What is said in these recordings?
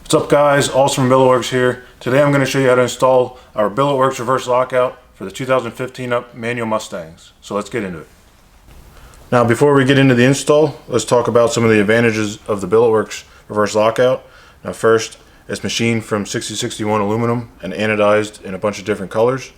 What's up guys, Austin from Billetworkz here. Today I'm going to show you how to install our Billetworkz Reverse Lockout for the 2015 up manual Mustangs. So let's get into it. Now before we get into the install, let's talk about some of the advantages of the Billetworkz Reverse Lockout. Now first, it's machined from 6061 aluminum and anodized in a bunch of different colors.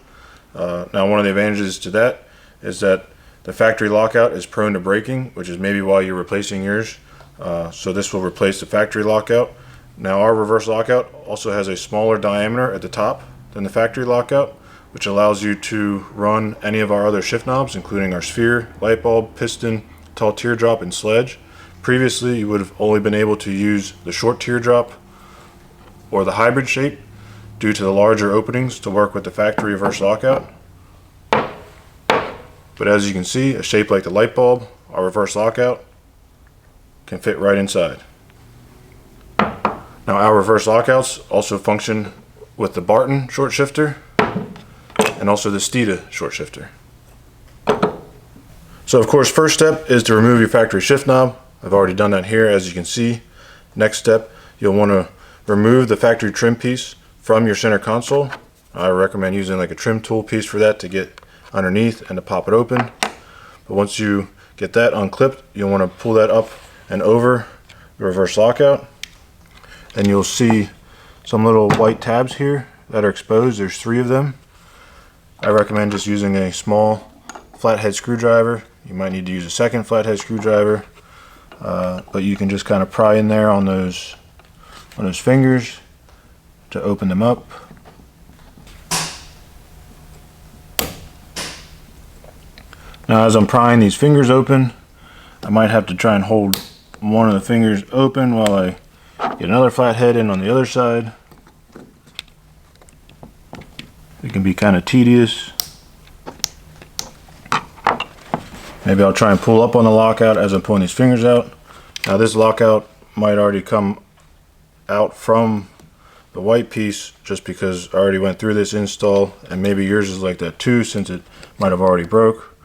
Now one of the advantages to that is that the factory lockout is prone to breaking, which is maybe why you're replacing yours. So this will replace the factory lockout. Now our reverse lockout also has a smaller diameter at the top than the factory lockout, which allows you to run any of our other shift knobs, including our sphere, light bulb, piston, tall teardrop, and sledge. Previously you would have only been able to use the short teardrop or the hybrid shape due to the larger openings to work with the factory reverse lockout. But as you can see, a shape like the light bulb, our reverse lockout, can fit right inside. Now our reverse lockouts also function with the Barton short shifter and also the Steeda short shifter. So of course, first step is to remove your factory shift knob. I've already done that here, as you can see. Next step, you'll want to remove the factory trim piece from your center console. I recommend using like a trim tool piece for that to get underneath and to pop it open. But once you get that unclipped, you'll want to pull that up and over the reverse lockout. And you'll see some little white tabs here that are exposed. There's 3 of them. I recommend just using a small flathead screwdriver. You might need to use a second flathead screwdriver, but you can just kind of pry in there on those fingers to open them up. Now as I'm prying these fingers open, I might have to try and hold one of the fingers open while I get another flathead in on the other side. It can be kind of tedious. Maybe I'll try and pull up on the lockout as I'm pulling these fingers out. Now this lockout might already come out from the white piece just because I already went through this install, and maybe yours is like that too since it might have already broke.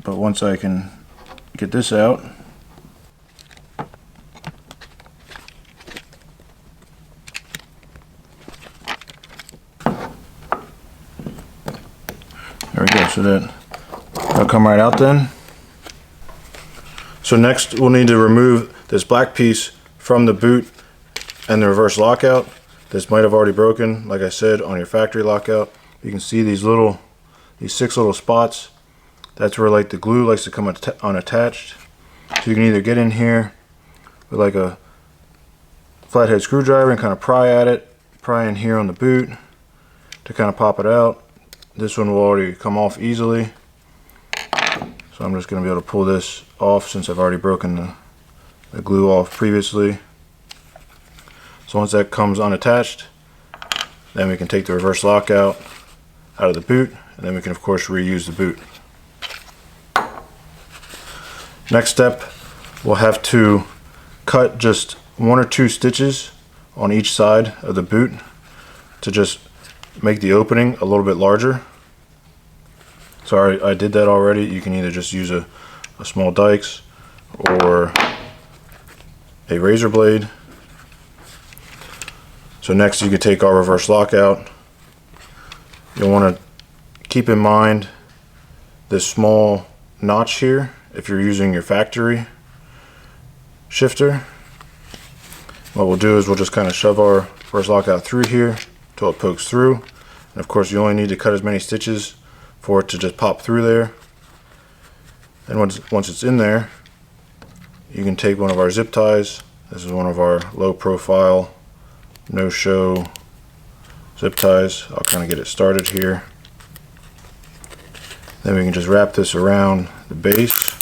But once I can get this out, there we go, so that'll come right out then. So next we'll need to remove this black piece from the boot and the reverse lockout. This might have already broken, like I said, on your factory lockout. You can see these 6 little spots. That's where like the glue likes to come unattached. So you can either get in here with like a flathead screwdriver and kind of pry at it, pry in here on the boot to kind of pop it out. This one will already come off easily. So I'm just going to be able to pull this off since I've already broken the glue off previously. So once that comes unattached, then we can take the reverse lockout out of the boot, and then we can of course reuse the boot. Next step, we'll have to cut just 1 or 2 stitches on each side of the boot to just make the opening a little bit larger. Sorry, I did that already. You can either just use a small dikes or a razor blade. So next you can take our reverse lockout. You'll want to keep in mind this small notch here if you're using your factory shifter. What we'll do is we'll just kind of shove our reverse lockout through here until it pokes through. And of course you only need to cut as many stitches for it to just pop through there. And once it's in there, you can take one of our zip ties. This is one of our low profile, no show zip ties. I'll kind of get it started here. Then we can just wrap this around the base.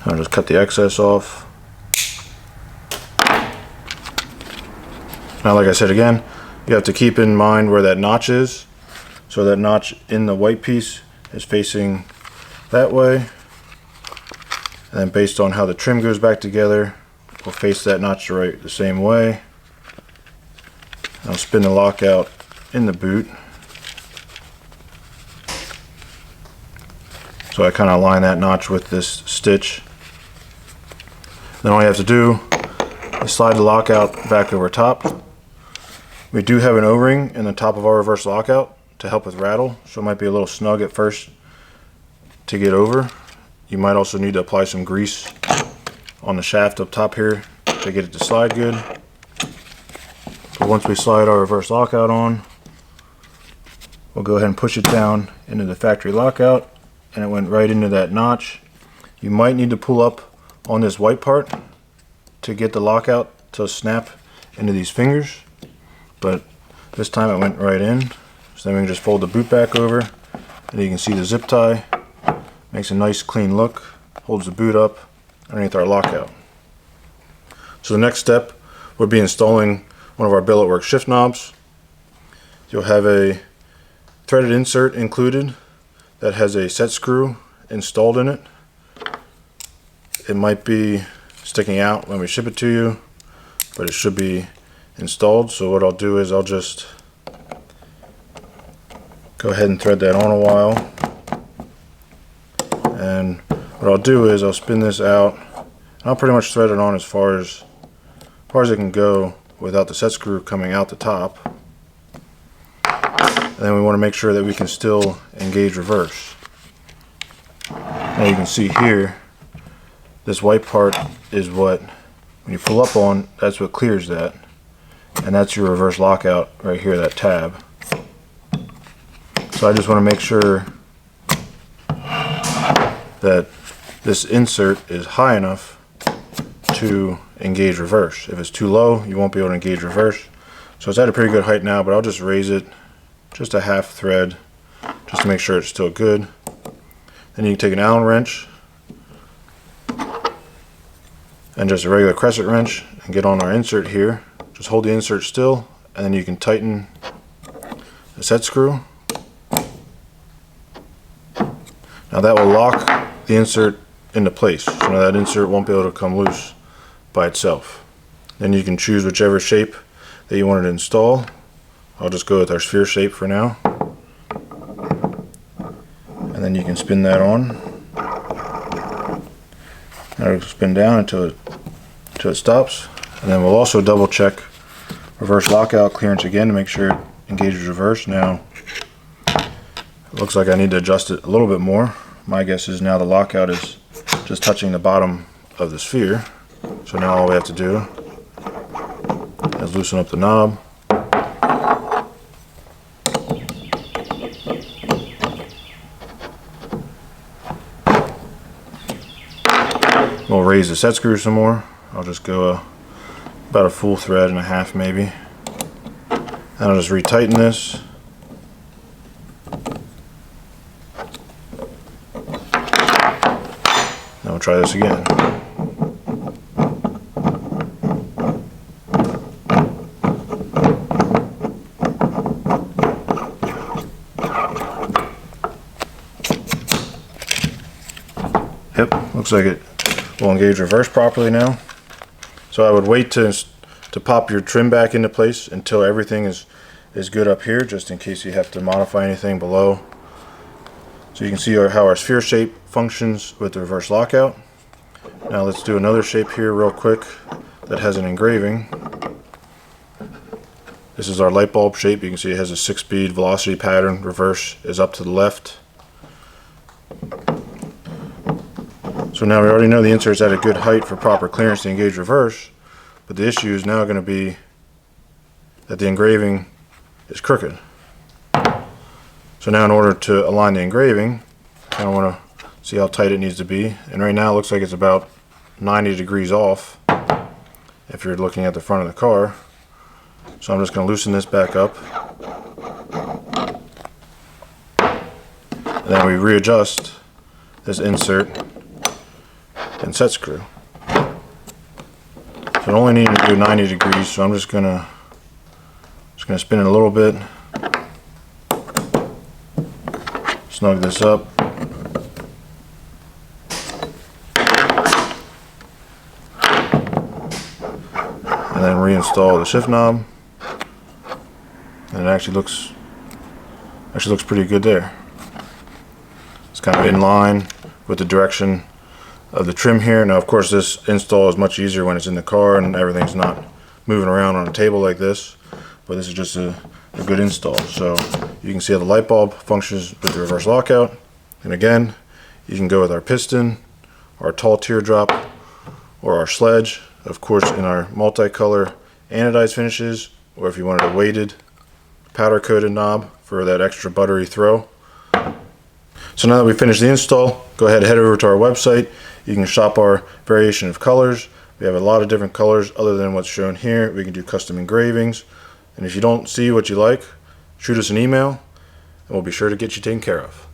I'll just cut the excess off. Now like I said again, you have to keep in mind where that notch is. So that notch in the white piece is facing that way. And then based on how the trim goes back together, we'll face that notch the same way. I'll spin the lockout in the boot. So I kind of align that notch with this stitch. Then all you have to do is slide the lockout back over top. We do have an O-ring in the top of our reverse lockout to help with rattle, so it might be a little snug at first to get over. You might also need to apply some grease on the shaft up top here to get it to slide good. But once we slide our reverse lockout on, we'll go ahead and push it down into the factory lockout, and it went right into that notch. You might need to pull up on this white part to get the lockout to snap into these fingers, but this time it went right in. So then we can just fold the boot back over, and you can see the zip tie makes a nice clean look, holds the boot up underneath our lockout. So the next step would be installing one of our Billetworkz shift knobs. You'll have a threaded insert included that has a set screw installed in it. It might be sticking out when we ship it to you, but it should be installed. So what I'll do is I'll just go ahead and thread that on a while. And what I'll do is I'll spin this out, and I'll pretty much thread it on as far as it can go without the set screw coming out the top. And then we want to make sure that we can still engage reverse. Now you can see here, this white part is what, when you pull up on, that's what clears that. And that's your reverse lockout right here, that tab. So I just want to make sure that this insert is high enough to engage reverse. If it's too low, you won't be able to engage reverse. So it's at a pretty good height now, but I'll just raise it just a half thread just to make sure it's still good. Then you can take an Allen wrench and just a regular crescent wrench and get on our insert here. Just hold the insert still, and then you can tighten the set screw. Now that will lock the insert into place, so now that insert won't be able to come loose by itself. Then you can choose whichever shape that you wanted to install. I'll just go with our sphere shape for now. And then you can spin that on. Now it'll spin down until it stops. And then we'll also double check reverse lockout clearance again to make sure it engages reverse. Now it looks like I need to adjust it a little bit more. My guess is now the lockout is just touching the bottom of the sphere. So now all we have to do is loosen up the knob. We'll raise the set screw some more. I'll just go about a full thread and a half maybe. And I'll just retighten this. Then we'll try this again. Yep, looks like it will engage reverse properly now. So I would wait to pop your trim back into place until everything is good up here, just in case you have to modify anything below. So you can see how our sphere shape functions with the reverse lockout. Now let's do another shape here real quick that has an engraving. This is our light bulb shape. You can see it has a 6-speed velocity pattern. Reverse is up to the left. So now we already know the insert's at a good height for proper clearance to engage reverse, but the issue is now going to be that the engraving is crooked. So now in order to align the engraving, I kind of want to see how tight it needs to be. And right now it looks like it's about 90 degrees off if you're looking at the front of the car. So I'm just going to loosen this back up. And then we readjust this insert and set screw. So it only needed to do 90 degrees, so I'm just gonna spin it a little bit, snug this up, and then reinstall the shift knob. and it actually looks pretty good there. It's kind of in line with the direction of the trim here. Now of course this install is much easier when it's in the car and everything's not moving around on a table like this, but this is just a good install. So you can see how the light bulb functions with the reverse lockout, and again you can go with our piston, our tall teardrop, or our sledge, of course in our multicolor anodized finishes, or if you wanted a weighted powder coated knob for that extra buttery throw. So now that we've finished the install, go ahead and head over to our website. You can shop our variation of colors. We have a lot of different colors other than what's shown here. We can do custom engravings, and if you don't see what you like, shoot us an email and we'll be sure to get you taken care of.